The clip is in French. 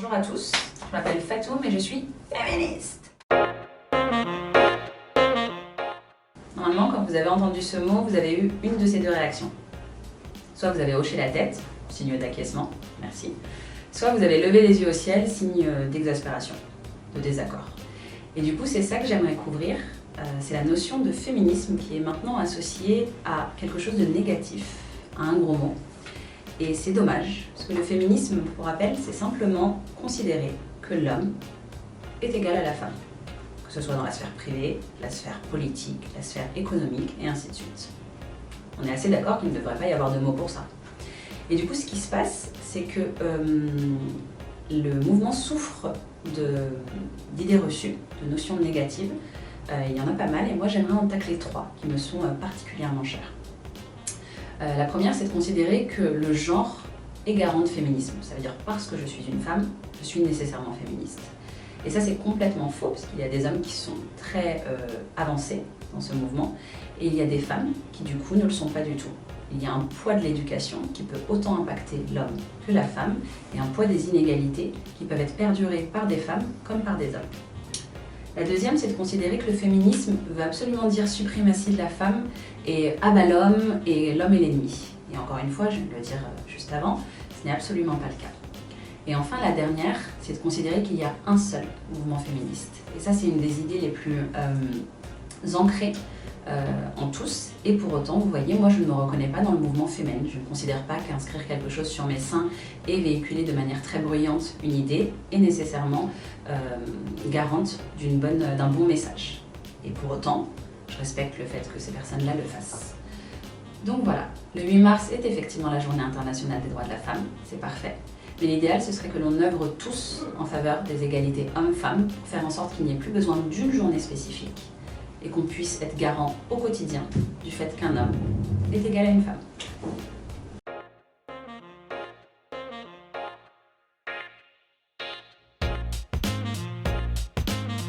Bonjour à tous, je m'appelle Fatou et je suis féministe. Normalement, quand vous avez entendu ce mot, vous avez eu une de ces deux réactions. Soit vous avez hoché la tête, signe d'acquiescement, merci. Soit vous avez levé les yeux au ciel, signe d'exaspération, de désaccord. Et du coup, c'est ça que j'aimerais couvrir. C'est la notion de féminisme qui est maintenant associée à quelque chose de négatif, à un gros mot. Et c'est dommage, parce que le féminisme, pour rappel, c'est simplement considérer que l'homme est égal à la femme. Que ce soit dans la sphère privée, la sphère politique, la sphère économique, et ainsi de suite. On est assez d'accord qu'il ne devrait pas y avoir de mots pour ça. Et du coup, ce qui se passe, c'est que le mouvement souffre d'idées reçues, de notions négatives. Il y en a pas mal, et moi j'aimerais en tacler 3 qui me sont particulièrement chères. La première, c'est de considérer que le genre est garant de féminisme. Ça veut dire parce que je suis une femme, je suis nécessairement féministe. Et ça, c'est complètement faux, parce qu'il y a des hommes qui sont très avancés dans ce mouvement, et il y a des femmes qui, du coup, ne le sont pas du tout. Il y a un poids de l'éducation qui peut autant impacter l'homme que la femme, et un poids des inégalités qui peuvent être perdurées par des femmes comme par des hommes. La deuxième, c'est de considérer que le féminisme veut absolument dire suprématie de la femme et abat l'homme et l'homme est l'ennemi. Et encore une fois, je viens de le dire juste avant, ce n'est absolument pas le cas. Et enfin, la dernière, c'est de considérer qu'il y a un seul mouvement féministe. Et ça, c'est une des idées les plus ancrées en tous. Et pour autant, vous voyez, moi, je ne me reconnais pas dans le mouvement féminin. Je ne considère pas qu'inscrire quelque chose sur mes seins et véhiculer de manière très bruyante une idée est nécessairement garante d'un bon message. Et pour autant, je respecte le fait que ces personnes-là le fassent. Donc voilà, le 8 mars est effectivement la journée internationale des droits de la femme, c'est parfait. Mais l'idéal, ce serait que l'on œuvre tous en faveur des égalités hommes-femmes pour faire en sorte qu'il n'y ait plus besoin d'une journée spécifique et qu'on puisse être garant au quotidien du fait qu'un homme est égal à une femme.